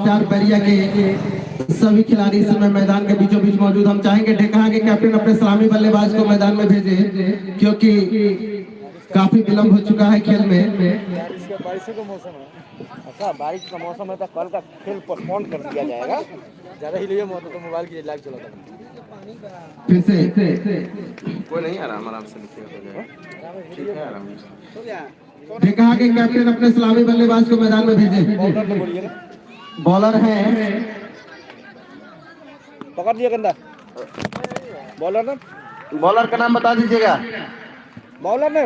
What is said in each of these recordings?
चार बैरिया के सभी खिलाड़ी इस समय मैदान के बीचों बीच मौजूद। हम चाहेंगे ढेकहा के कैप्टन अपने सलामी बल्लेबाज को मैदान में भेजे, क्योंकि काफी विलंब हो चुका है खेल में। बारिश का मौसम है। अच्छा, बारिश का मौसम है तो कल का खेल पोस्टपोन कर दिया जाएगा। ज्यादा ही लिए तो मोबाइल की लाइव चला था। फिर से कोई नहीं, आराम से लिखिएगा, ठीक है, आराम से। ढेकहा के कैप्टन अपने सलामी बल्लेबाज को मैदान में भेजे। बॉलर है, पकड़ लिया गंदा बॉलर ने। बॉलर का नाम बता दीजिएगा। बॉलर ने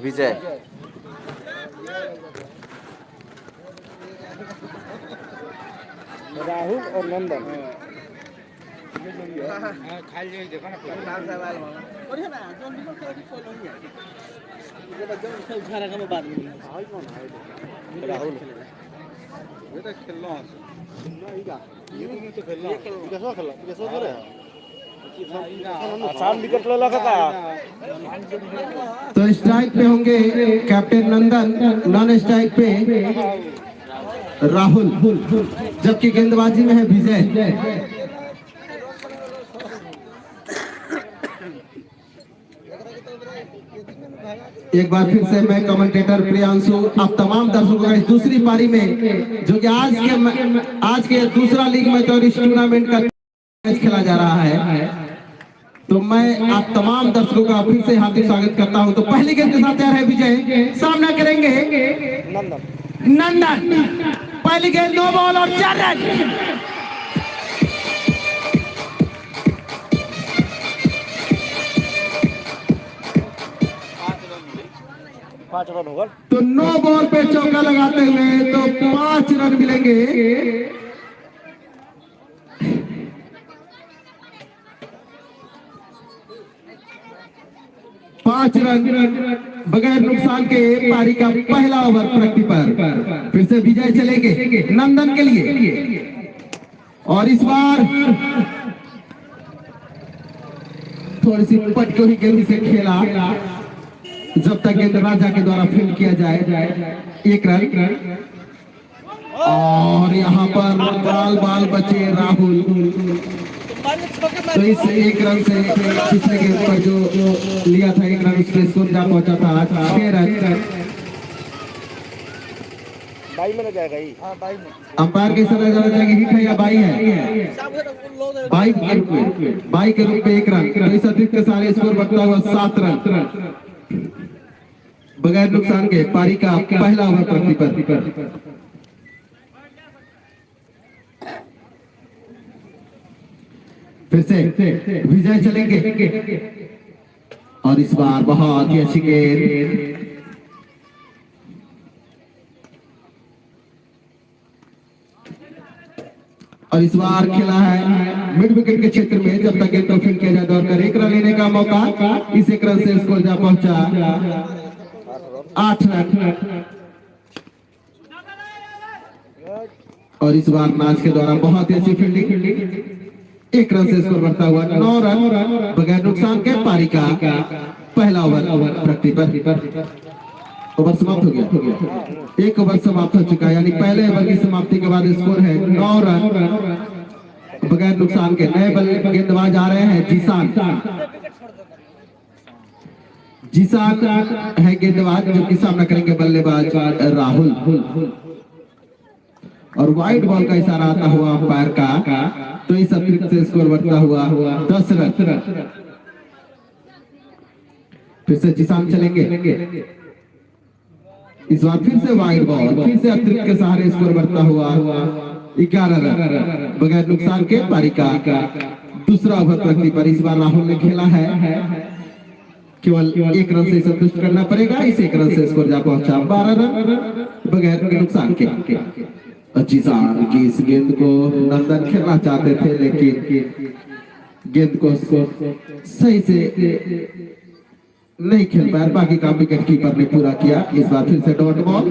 विजय। राहुल और नंदन। राहुल आसान विकेट ले लगा था। तो स्ट्राइक पे होंगे कैप्टन नंदन, नॉन स्ट्राइक पे राहुल, जबकि गेंदबाजी में है विजय। एक बार फिर से मैं कमेंटेटर प्रियांशु आप तमाम दर्शकों का इस दूसरी पारी में, जो कि आज के दूसरा लीग मैच और इस टूर्नामेंट का मैच खेला जा रहा है, तो मैं आप तमाम दर्शकों का फिर से हार्दिक स्वागत करता हूं। तो पहली गेंद के साथ तैयार है विजय, सामना करेंगे नंदन। पहली गेंद 9 बॉल और 4 रन। 5 रन होगा। तो 9 बॉल पे चौका लगाते हुए तो 5 रन मिलेंगे। पांच रन बगैर नुकसान के पारी का पहला ओवर प्रगति पर। फिर से विजय चलेंगे नंदन के लिए, और इस बार थोड़ी सी पटको ही गेंद से खेला, जब तक गेंद राजा के द्वारा फील्ड किया जाए। 1 रन, और यहाँ पर बाल बचे राहुल। तो इस 1 रन से पिछले गेंद पर जो लिया था 1 रन, उसके स्कोर जा पहुंचा था 6 रन। बाई में जाएगा ही। अंपायर के समय जाना जाएगा हिट है या बाई है? बाई के रूप में 1 रन। तो इस अतिरिक्त के सारे स्कोर बढ़ता हुआ 7 रन बगैर नुकसान के पारी का पहला ओवर प्रगति पर। फिर से विजय चलेंगे, और इस बार बहुत ही अच्छी गेंद, और इस बार खेला है मिड विकेट के क्षेत्र में। जब तक गेंद को फील्ड किया जाए दौड़कर 1 रन लेने का मौका। इस 1 रन से स्कोर जा पहुंचा 8 रन, और इस बार नाज के द्वारा बहुत ही अच्छी फील्डिंग। 1 रन से स्कोर बढ़ता हुआ 9 रन बगैर नुकसान के पारी का पहला ओवर प्रगति पर। ओवर समाप्त हो गया। 1 ओवर समाप्त हो चुका है, यानी पहले ओवर की समाप्ति के बाद स्कोर है 9 रन बगैर नुकसान के। नए गेंदबाज आ रहे हैं जीसान है गेंदबाज, जो कि सामना करेंगे बल्लेबाज राहुल। और वाइड बॉल का इशारा आता हुआ अंपायर का, तो इस अतिरिक्त से स्कोर बढ़ता हुआ 10 रन। फिर से जीसान चलेंगे, इस बार फिर से वाइड बॉल, फिर से अतिरिक्त के सहारे स्कोर बढ़ता हुआ 11 रन बगैर नुकसान के पारी का दूसरा ओवर प्रगति पर। इस बार राहुल ने खेला है, केवल 1 रन से संतुष्ट करना पड़ेगा। इस 1 रन से स्कोर जा पहुंचा 12 रन बगैर नुकसान के। जीसान की इस गेंद को नंदन खेलना चाहते थे, लेकिन गेंद को सही से नहीं खेल पाया। बाकी का विकेट कीपर ने पूरा किया। इस बार फिर से डॉट बॉल,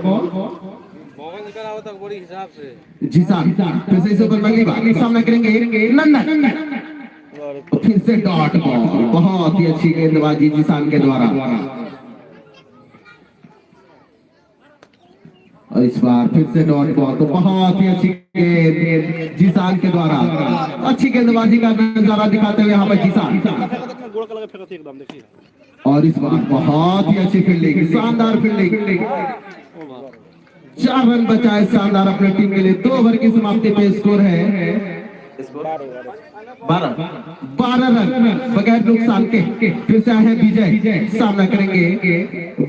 जीसान फिर से इस ओवर में अगली बार सामना करेंगे नंदन। फिर से डॉट बॉल, बहुत ही अच्छी गेंदबाजी जीसान के द्वारा। और इस बार फिर से डॉट बॉल, तो बहुत ही अच्छी गेंद जीसान के द्वारा, अच्छी गेंदबाजी का नजारा दिखाते हुए यहाँ पर जीसान। गोल का लगा फेंका थी एकदम, देखिए। और इस बार बहुत ही अच्छी फील्डिंग, शानदार फील्डिंग, 4 रन बचाए शानदार अपने टीम के लिए। 2 ओवर की समाप्ति पे स्कोर है 12 रन बगैर नुकसान के। फिर से आए हैं विजय, सामना करेंगे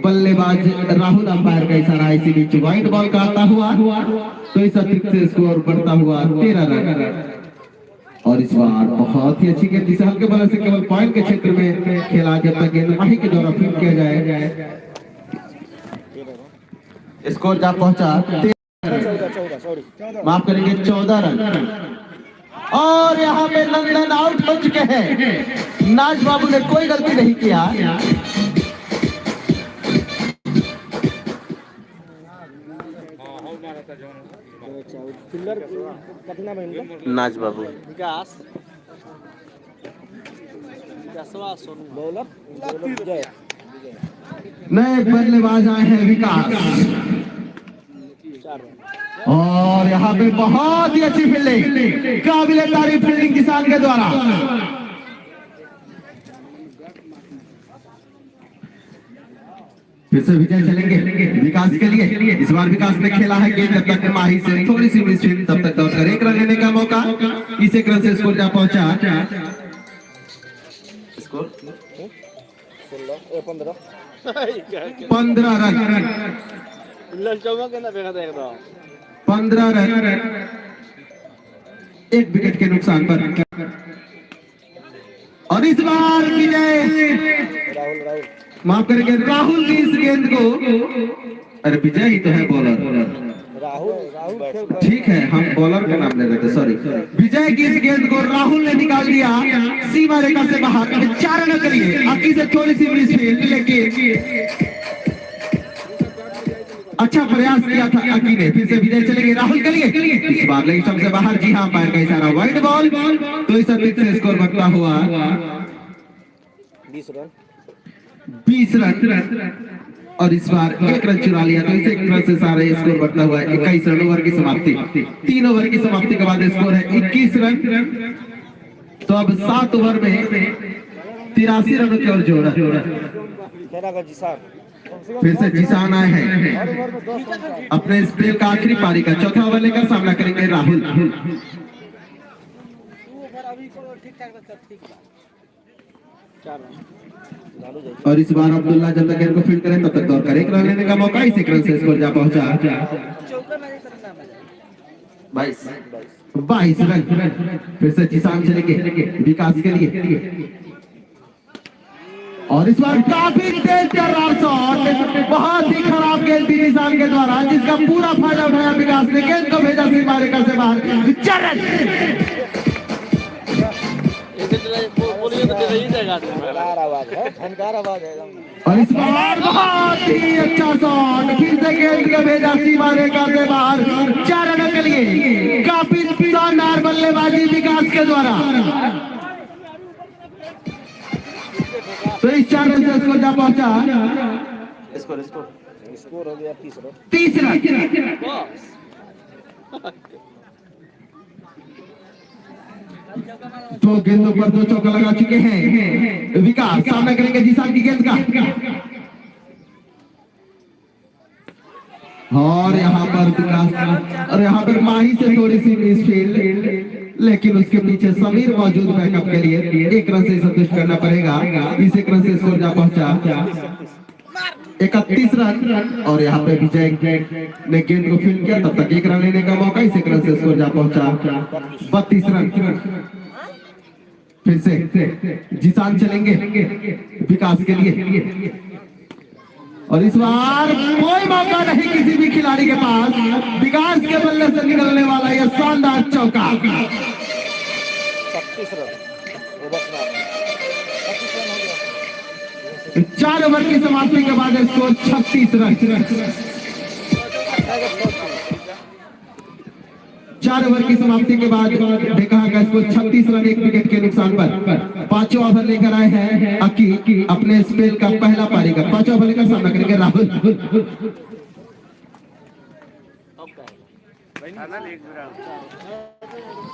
बल्लेबाज राहुल। अंपायर का इशारा, इसी बीच व्हाइट बॉल का आता हुआ, तो इस अतिरिक्त से स्कोर बढ़ता हुआ 13 रन। और इस बार बहुत ही अच्छी गेंद, जिसे हल्के बल्ले से केवल पॉइंट के क्षेत्र में खेला, जब तक गेंदबाजी के द्वारा फील्ड किया जाए। स्कोर जा पहुंचा 14, माफ करेंगे 14 रन। और यहाँ पे नंदन आउट हो चुके हैं। नाज बाबू ने कोई गलती नहीं किया। नाज बाबू विकास बॉलर विजय। नए बल्लेबाज आए हैं विकास। और यहाँ पे बहुत ही अच्छी फील्डिंग, काबिले तारीफ फील्डिंग किसान के द्वारा। फिर से विजय चलेंगे विकास के लिए। इस बार विकास ने खेला है गेंद, जब तक माही से थोड़ी सी मिसफील्ड, तब तक दौड़कर 1 रन लेने का मौका। इस 1 रन से स्कोर जा पहुंचा स्कोर 15 रन। 15 रन 1 विकेट के नुकसान पर। और इस बार विजय, माफ करेंगे राहुल की इस गेंद को, अरे विजय ही तो है बॉलर, राहुल ठीक है, हम बॉलर का नाम ले रहे थे, सॉरी। विजय की इस गेंद को राहुल ने निकाल दिया सीमा रेखा से बाहर। 4 रन के लिए अकी से थोड़ी सी मिसफील्ड, लेकिन अच्छा प्रयास किया था अकी ने। फिर से विजय चलेंगे राहुल के लिए। इस बार लेग स्टंप से बाहर, जी हाँ, पैर का इशारा, वाइड बॉल। तो इस अतिरिक्त से स्कोर बढ़ता हुआ 20 रन। और इस बार 1 रन चुरा लिया, तो इस 1 रन से सारे स्कोर बढ़ता हुआ 21 रन। ओवर की समाप्ति, 3 ओवर की समाप्ति के बाद स्कोर है 21 रन। तो अब 7 ओवर में 83 रनों की ओर जोड़ा। फिर से जिसान आए हैं अपने स्पेल का आखिरी पारी का 4था ओवर लेकर, सामना करेंगे राहुल। और इस बार अब्दुल्ला जब तक गेंद को फील्ड करें तब तक दौड़कर 1 रन लेने का मौका। इस 1 रन से स्कोर जा पहुंचा 22 रन। फिर से जिसान चलेंगे विकास के लिए। और इस बार काफी तेज तर्रार शॉट, बहुत ही खराब गेंद थी निशान के द्वारा, जिसका पूरा फायदा उठाया विकास ने। गेंद को भेजा सीमा रेखा से बाहर। 4 रन। और इस बार बहुत ही अच्छा शॉट, फिर से गेंद को भेजा सीमा रेखा से बाहर। 4 रन के लिए काफी शानदार बल्लेबाजी विकास के द्वारा। तो इस 4 रन से स्कोर जा पहुंचा स्कोर हो गया 30 रन। तो गेंदों पर 2 चौका लगा चुके हैं विकास। सामना करेंगे जिसान की गेंद का। और यहाँ पर विकास, और यहाँ पर माही से थोड़ी सी मिसफील्ड, लेकिन उसके पीछे समीर मौजूद बैकअप के लिए। 1 रन से संतुष्ट करना पड़ेगा। इस 1 रन से स्कोर जा पहुंचा 31 रन। और यहाँ पे विजय ने गेंद को फील्ड किया, तब तक 1 रन लेने का मौका। इस 1 रन से स्कोर जा पहुंचा 32 रन। फिर से जिसान चलेंगे विकास के लिए। और इस बार कोई मौका नहीं किसी भी खिलाड़ी के पास। विकास के बल्ले से निकलने वाला यह शानदार चौका। 4 ओवर की समाप्ति के बाद स्कोर 36 रन। 4 ओवर की समाप्ति के बाद देखा गया स्कोर 36 रन 1 विकेट के नुकसान पर। 5वां ओवर लेकर आए हैं अकी अपने स्पेल का पहला पारी का। 5वां ओवर लेकर सामना करेंगे राहुल।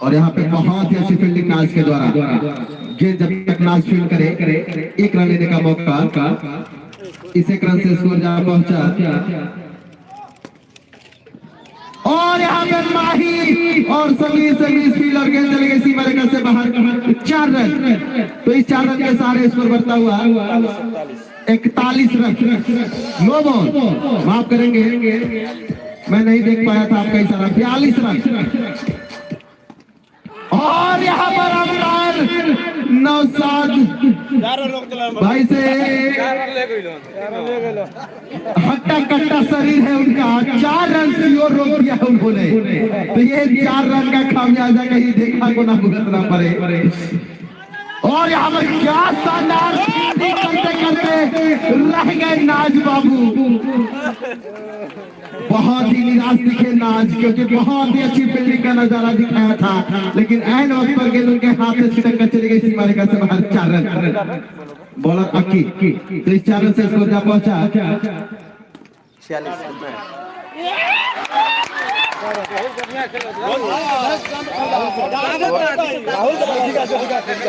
और यहाँ पे बहुत ही अच्छी फील्डिंग नाज के द्वारा गेंद जब तक नाज फील्ड करे 1 रन लेने का मौका, इस 1 रन से स्कोर जहाँ पहुंचा। और यहाँ पे माही और समीर फील्ड और गेंद चले गई सीमा रेखा से बाहर 4 रन। तो इस 4 रन के सहारे स्कोर बढ़ता हुआ 41 रन। नो बॉल, माफ करेंगे मैं नहीं देख पाया था आपका इशारा। 42 रन। और यहाँ पर अंपायर नौशाद भाई से हट्टा कट्टा शरीर है उनका, 4 रन सियोर रोक दिया है उन्होंने। तो ये 4 रन का खामियाजा कहीं देखा को ना भुगतना पड़े। और यहाँ पर क्या शानदार करते करते रह गए नाज बाबू। बहुत ही निराश दिखे नाज, क्योंकि बहुत ही अच्छी फील्डिंग का नजारा दिखाया था, लेकिन ऐन वक्त पर गेंद उनके हाथ से छिटक कर चली गई सीमा रेखा से बाहर। 4 रन। बॉलर अक्की, तो इस 4 रन से स्कोर जा पहुंचा 46।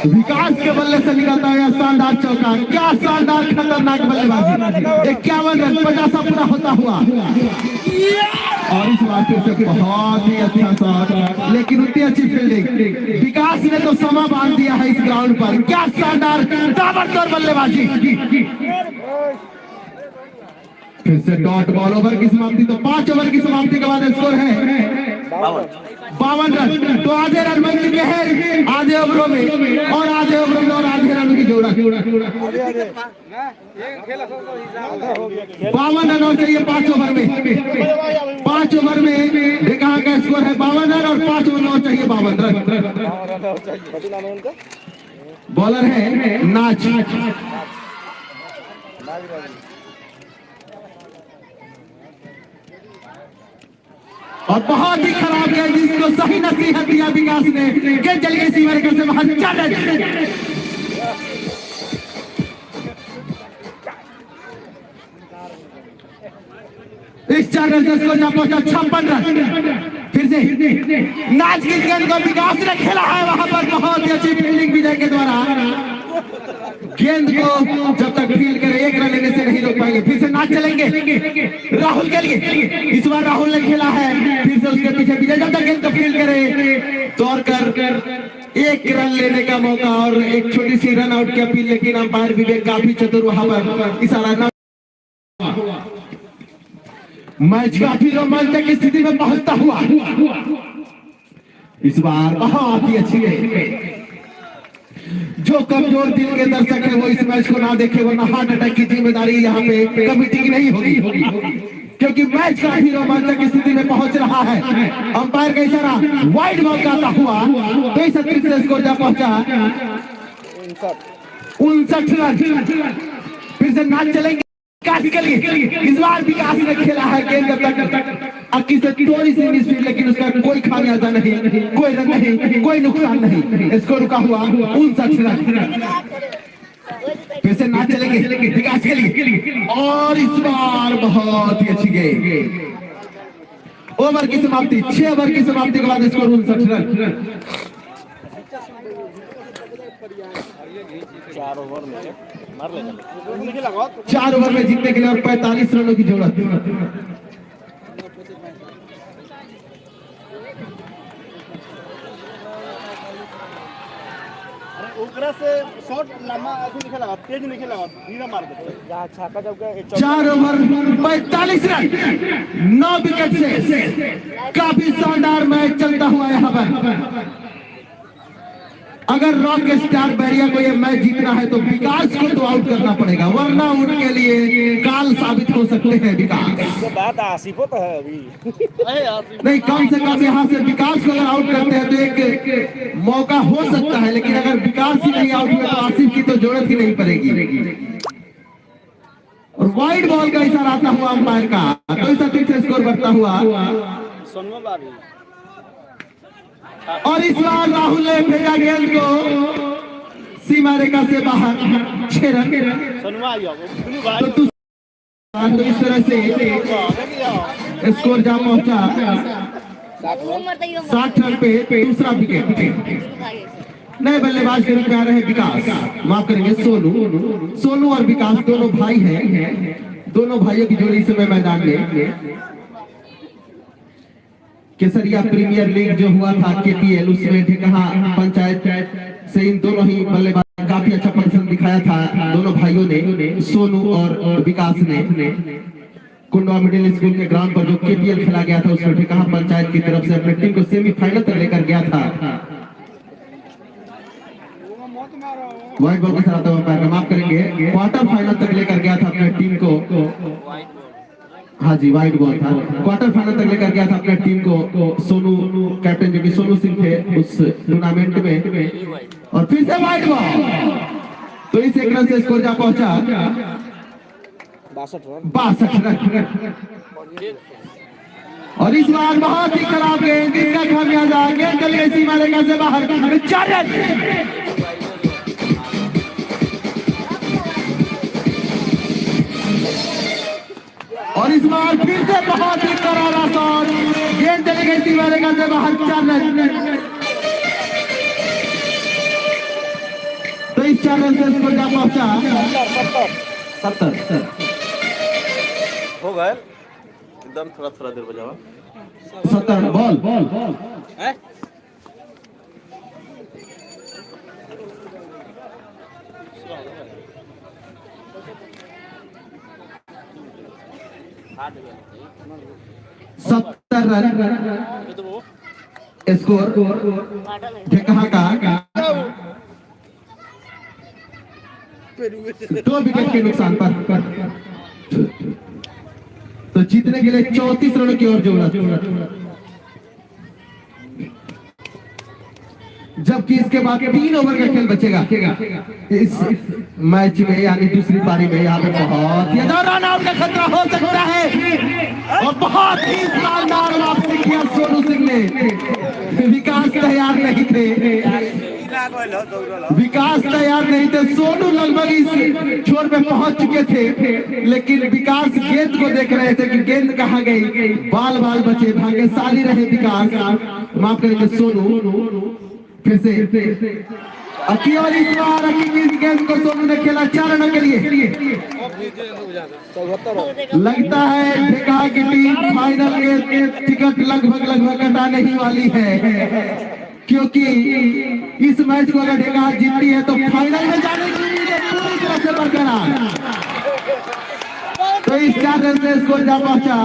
विकास के बल्ले से निकलता है शानदार चौका। क्या शानदार खतरनाक बल्लेबाजी। 51 रन 50 पूरा होता हुआ। और इस बार फिर से बहुत ही अच्छा शॉट, लेकिन उतनी अच्छी फील्डिंग। विकास ने तो समा बांध दिया है इस ग्राउंड पर। क्या शानदार ताबड़तोड़ बल्लेबाजी। फिर से डॉट बॉल। ओवर की समाप्ति, तो 5 ओवर की समाप्ति के बाद स्कोर है 52 रन। तो आधे रन बन चुके हैं आधे ओवरों में, और आधे ओवरों में और आधे रन की जोड़ा। 52 रन और चाहिए 5 ओवर में। 5 ओवर में देखा का स्कोर है 52 रन, और 5 ओवर में और चाहिए 52 रन। बॉलर है नाच। और बहुत ही खराब गेंद, जिसको सही नसीहत दिया विकास ने। गेंद चली गई सीमा रेखा से बाहर। 4 रन। इस 4 रन से स्कोर पहुंचा 56 रन। फिर से नाच की गेंद को विकास ने खेला है वहां पर। बहुत ही अच्छी फील्डिंग विजय के द्वारा। गेंद को जब तक फील्ड करे 1 रन लेने से नहीं रोक पाएंगे। फिर से नाच चलेंगे राहुल के लिए। इस बार राहुल ने खेला है, फिर से उसके पीछे विजय जब तक गेंद को फील्ड करे तोड़ कर 1 रन लेने का मौका, और एक छोटी सी रन आउट की अपील। लेकिन अंपायर विवेक काफी चतुर वहां पर इशारा न। मैच काफी रोमांचक की स्थिति में पहुंचता हुआ इस बार बहुत ही अच्छी है। जो कमजोर दिल के दर्शक है वो इस मैच को ना देखे, वरना हार्ट अटैक की जिम्मेदारी यहाँ पे कमेटी की नहीं होगी, क्योंकि मैच काफी रोमांचक की स्थिति में पहुंच रहा है। अंपायर का इशारा वाइड बॉल का हुआ, तो इस से स्कोर जा पहुंचा 59 रन। फिर से नाच चलेंगे विकास के लिए। इस बार विकास ने खेला है गेंद जब तक अक्की से थोड़ी सी मिस, लेकिन उसका कोई खामियाजा नहीं, कोई रन नहीं, कोई नुकसान नहीं। स्कोर रुका हुआ 59 रन। फिर से नाच चलेंगे विकास के लिए, और इस बार बहुत ही अच्छी गेंद। ओवर की समाप्ति, 6 ओवर की समाप्ति के बाद स्कोर 59 रन। 4 ओवर में 4 ओवर में जीतने के लिए और 45 रनों की जरूरत। ओकरा से शॉट लम्बा नहीं खेला, तेज नहीं खेला, धीरे मार देते जहां छक्का जब गया। 4 ओवर 45 रन 9 विकेट से काफी शानदार मैच चलता हुआ यहाँ पर। अगर रॉक स्टार बैरिया को ये मैच जीतना है तो विकास को तो आउट करना पड़ेगा, वरना उनके लिए काल साबित हो सकते हैं विकास। बात आसिफो तो है अभी नहीं, कम से कम यहाँ से विकास को अगर आउट करते हैं तो एक मौका हो सकता है, लेकिन अगर विकास ही नहीं आउट हुआ तो आसिफ की तो जरूरत ही नहीं पड़ेगी। और वाइड बॉल का इशारा आता हुआ अंपायर का, तो इस फिर से स्कोर बढ़ता हुआ। और इस बार राहुल ने भेजा गेंद को सीमा रेखा से बाहर 6 रन। तो इस तरह से स्कोर जा पहुंचा 60 रन पे दूसरा विकेट। नए बल्लेबाज के रूप में आ रहे हैं विकास, माफ करेंगे सोनू और विकास दोनों भाई हैं। दोनों भाइयों की जोड़ी इस समय मैदान में। केसरिया प्रीमियर लीग जो हुआ था KPL, उसमें ढेकहा पंचायत से इन दोनों ही बल्लेबाज काफी अच्छा प्रदर्शन दिखाया था दोनों भाइयों ने, सोनू और विकास ने। कुंडवा मिडिल स्कूल के ग्राउंड पर जो KPL खेला गया था उसमें ढेकहा पंचायत की तरफ से अपने टीम को सेमीफाइनल तक लेकर गया था। वाइट बॉल के साथ माफ करेंगे, क्वार्टर फाइनल तक लेकर गया था अपने टीम को। हाँ जी, वाइट बॉल था। क्वार्टर फाइनल तक लेकर गया था अपने टीम को सोनू, कैप्टन जो कि सोनू सिंह थे उस टूर्नामेंट में। और फिर से वाइट बॉल, तो इस एक रन से स्कोर जा पहुंचा 62 रन। और इस बार बहुत ही खराब गेंद, जिसका खामियाजा गेंद चली गई सीमा रेखा से बाहर। 4 रन। और इस बार फिर से बहुत ही करारा शॉट, गेंद चली गई सीमा रेखा से बाहर। 4 रन। तो इस 4 रन से स्कोर जा पहुंचा 70 हो गए एकदम, थोड़ा देर बजावा। 70 बॉल। सत्तर रन स्कोर ढेकहा का। 2 विकेट के नुकसान पर तो जीतने के लिए 34 रनों की ओर जरूरत। जबकि इसके बाद 3 ओवर का खेल बचेगा इस मैच में, यानी दूसरी पारी में। यहाँ पे बहुत ही रन आउट का खतरा हो सकता है और बहुत ही शानदार वापसी किया सोनू सिंह ने। विकास तैयार नहीं थे, सोनू लगभग इस छोर पे पहुंच चुके थे, लेकिन विकास गेंद को देख रहे थे कि गेंद कहाँ गई। बाल बचे, भाग्यशाली रहे विकास, माफ करेंगे सोनू। फिर से और इस बार गेंद को सोनू ने खेला 4 रनों के लिए। लगता है ढेकहा की टीम फाइनल के टिकट लगभग कटाने ही वाली है, क्योंकि इस मैच को अगर ढेकहा जीतती है तो फाइनल में जाने की पूरी तरह से बरकरार। तो इस 4 रन से स्कोर जा पहुंचा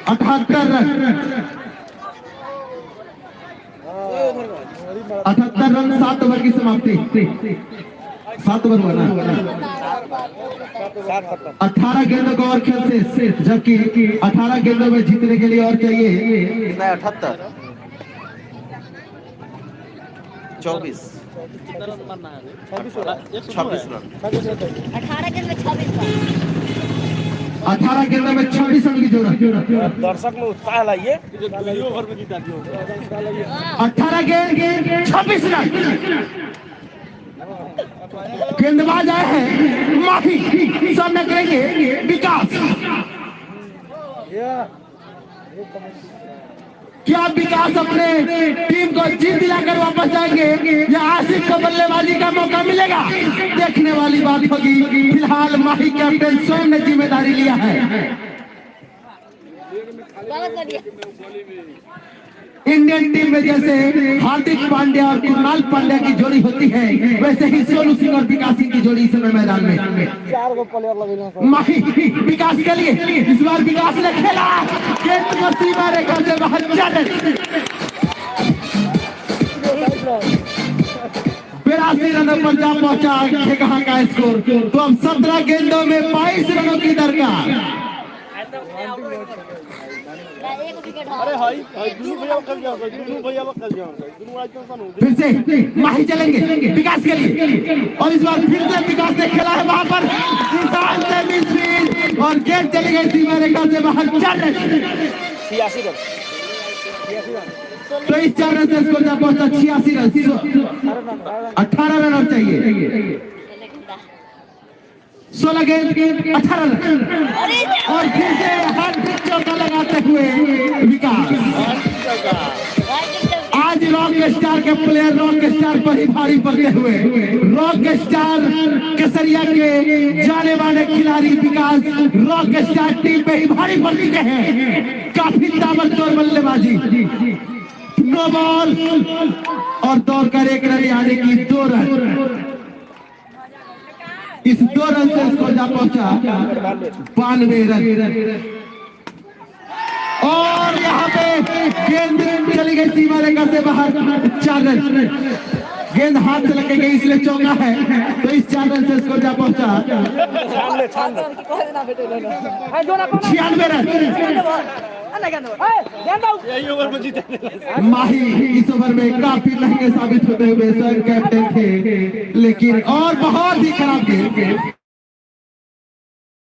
78 रन। 78 रन 7 ओवर की समाप्ति। 7 ओवर हुआ ना, 18 गेंदों को और खेल से, जबकि 18 गेंदों में जीतने के लिए और चाहिए 78 24 26 रन। 18 गेंदों में 26 रन की जरूरत। दर्शक में उत्साह लाइए। 18 गेंद 26 रन। गेंदबाज आए हैं माही, सामने करेंगे विकास। क्या विकास अपने टीम को जीत दिलाकर वापस जाएंगे या आसिफ को बल्लेबाजी का मौका मिलेगा, देखने वाली बात होगी। फिलहाल माही कैप्टन स्वयं ने जिम्मेदारी लिया है। इंडियन टीम में जैसे हार्दिक पांड्या और कुणाल पांड्या की जोड़ी होती है, वैसे ही सोनू सिंह और विकास सिंह की जोड़ी इस समय मैदान में। 4 गो प्लेयर लगे माही विकास के लिए, इस बार विकास ने खेला, गेंद को सीमा रेखा से बाहर। 82 रनों पर जा पहुंचा ढेकहा का स्कोर। तो अब 17 गेंदों में 22 रनों की दरकार। फिर से माही चलेंगे विकास के लिए, और इस बार फिर से विकास ने खेला है वहां पर और गेंद चली गई सीमा रेखा से बाहर। 4 रन। 86 रन। तो इस 4 रन से स्कोर जा पहुंचा 86 रन। 18 रन और चाहिए। 16 गेंद 18 रन। और फिर से चौका लगाते हुए विकास। आज रॉक स्टार के प्लेयर रॉक स्टार पर ही भारी पड़ते हुए रॉक स्टार केसरिया के जाने माने खिलाड़ी विकास रॉक स्टार टीम पे ही भारी पड़ चुके हैं। काफी ताबड़तोड़ बल्लेबाजी, नो बॉल और दौड़कर 1 रन यानी कि 2 रन। इस 2 रन से स्कोर जा पहुंचा 92 रन। और यहाँ पे गेंद चली गई सीमा रेखा से बाहर, 4 रन। गेंद हाथ से लग गई इसलिए चौका है, तो इस 4 रन से स्कोर जा पहुंचा 96 रन। माही इस ओवर में काफी महंगे साबित होते हुए स्वयं कैप्टन थे, लेकिन और बहुत ही खराब गेम,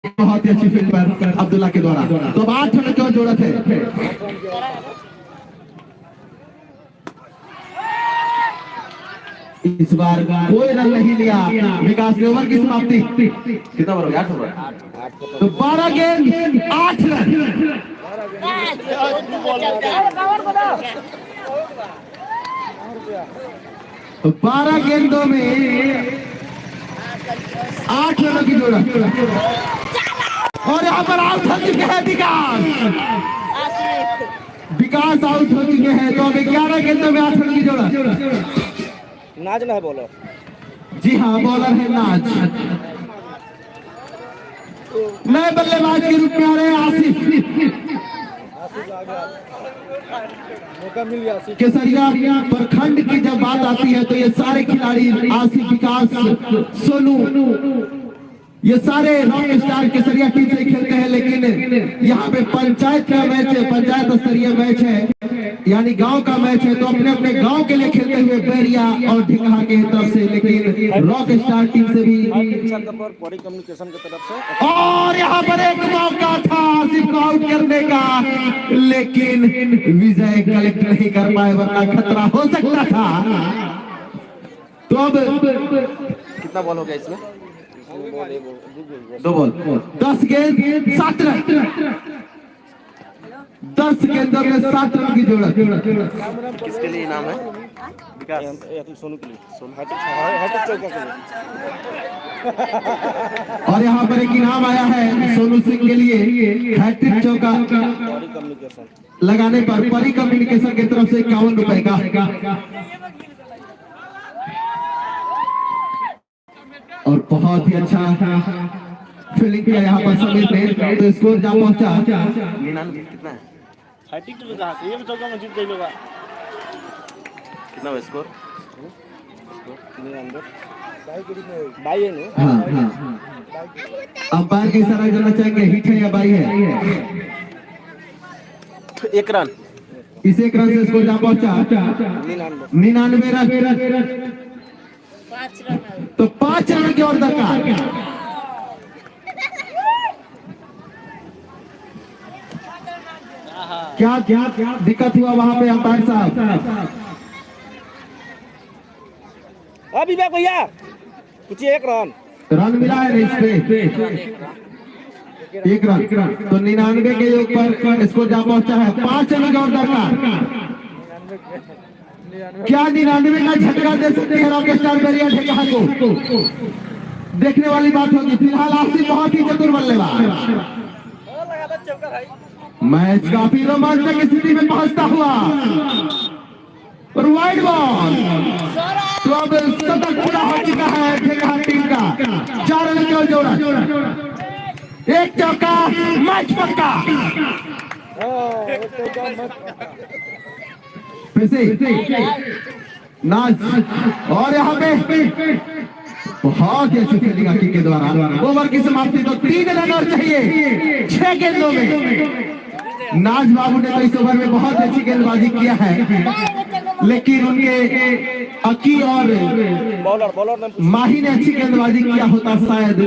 बहुत ही अच्छी फील्ड पर अब्दुल्ला के द्वारा। तो 8 रन की जरूरत है। इस बार कोई रन नहीं लिया विकास ने। ओवर की समाप्ति कितना ओवर हो गया? 8 ओवर। तो 12 गेंद 8 रन। 12 गेंदों में 8 रनों की जरूरत। और यहाँ पर आउट हो चुके हैं विकास आउट हो चुके हैं। तो अब 11 गेंदों में 8 रन की जरूरत। नाज ना है बॉलर। जी हाँ, बॉलर है नाज। नए बल्लेबाज के रूप में आ रहे हैं आसिफ। मौका मिल गया केसरिया प्रखंड की जब बात आती है तो ये सारे खिलाड़ी आसिफ, विकास, सोनू, ये सारे रॉक स्टार केसरिया टीम से खेलते हैं। लेकिन यहाँ पे पंचायत का मैच है, पंचायत स्तरीय मैच है, यानी गांव का मैच है, तो अपने अपने गांव के लिए खेलते हुए बैरिया और ढिकहा के तरफ से, लेकिन रॉक स्टार टीम से भी। बड़ी कम्युनिकेशन की तरफ से और यहाँ पर एक मौका था आसिफ को आउट करने का, लेकिन विजय कलेक्ट नहीं कर पाए, वरना खतरा हो सकता था। तो अब कितना बॉल हो गया इसमें? 2 बॉल 10 गेंद 7 रन। 10 गेंदों में 7 रन की जरूरत। किसके लिए इनाम है? विकास सोनू के लिए, हैट्रिक चौका के लिए। और यहाँ पर एक इनाम आया है सोनू सिंह के लिए, हैट्रिक चौका लगाने पर परी कम्युनिकेशन की तरफ से 51 रुपए का। और बहुत ही अच्छा फील्डिंग किया यहाँ पर समीर ने, तो स्कोर जा पहुंचा 99। कितना है? हैट्रिक तो कहां से? ये चौका में जीत गई लोग। कितना हुआ स्कोर? 99 बाई है ना। हाँ। अंपायर के इशारा करना चाहेंगे, हिट है या बाई है? 1 रन। इस 1 रन से स्कोर जा पहुंचा 99 रन। तो 5 रन की और दरकार। क्या दिक्कत हुआ वहां पे अंपायर साहब? अभी भैया कुछ 1 रन मिला है इस पे 1 रन। तो 99 के योग पर स्कोर जा पहुंचा है। 5 रन की और दरकार। क्या 99 का झटका दे सकते हैं रॉक स्टार बैरिया ढिकहा को? देखने वाली बात होगी। फिलहाल आसिफ बहुत ही चतुर बल्लेबाज। मैच काफी रोमांचक स्थिति में पहुंचता हुआ और वाइड बॉल। तो अब शतक पूरा हो चुका है ढिकहा टीम का। 4 रन की और जरूरत। 1 चौका, मैच पक्का। नाज और यहाँ पे बहुत ही अच्छी फील्डिंग हकीक के द्वारा। ओवर की समाप्ति तो 3 रन और चाहिए 6 गेंदों में। नाज बाबू ने तो इस ओवर में बहुत अच्छी गेंदबाजी किया है, लेकिन उनके अकी और बॉलर माही ने अच्छी गेंदबाजी किया होता शायद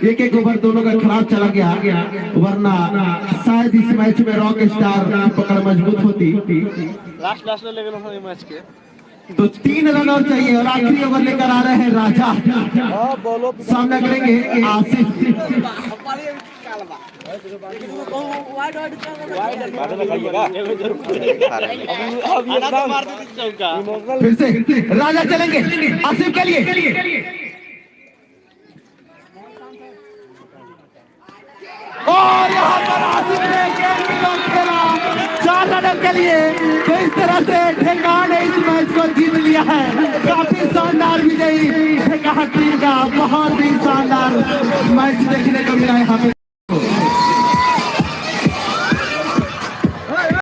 1-1 ओवर दोनों का खराब चला गया, वरना शायद इस मैच में रॉक स्टार पकड़ मजबूत होती। लास्ट ले गए मैच के। तो 3 रन और चाहिए और आखिरी ओवर लेकर आ रहे हैं राजा। सामना करेंगे आसिफ। फिर से राजा चलेंगे आसिफ के लिए और यहाँ पर आसिफ ने गेंद की लॉक खेला 4 रनों के लिए। तो इस तरह से ठेंगा ने इस मैच को जीत लिया है। काफी शानदार विजयी ठेंगा टीम का बहुत ही शानदार मैच देखने को मिला यहाँ पे।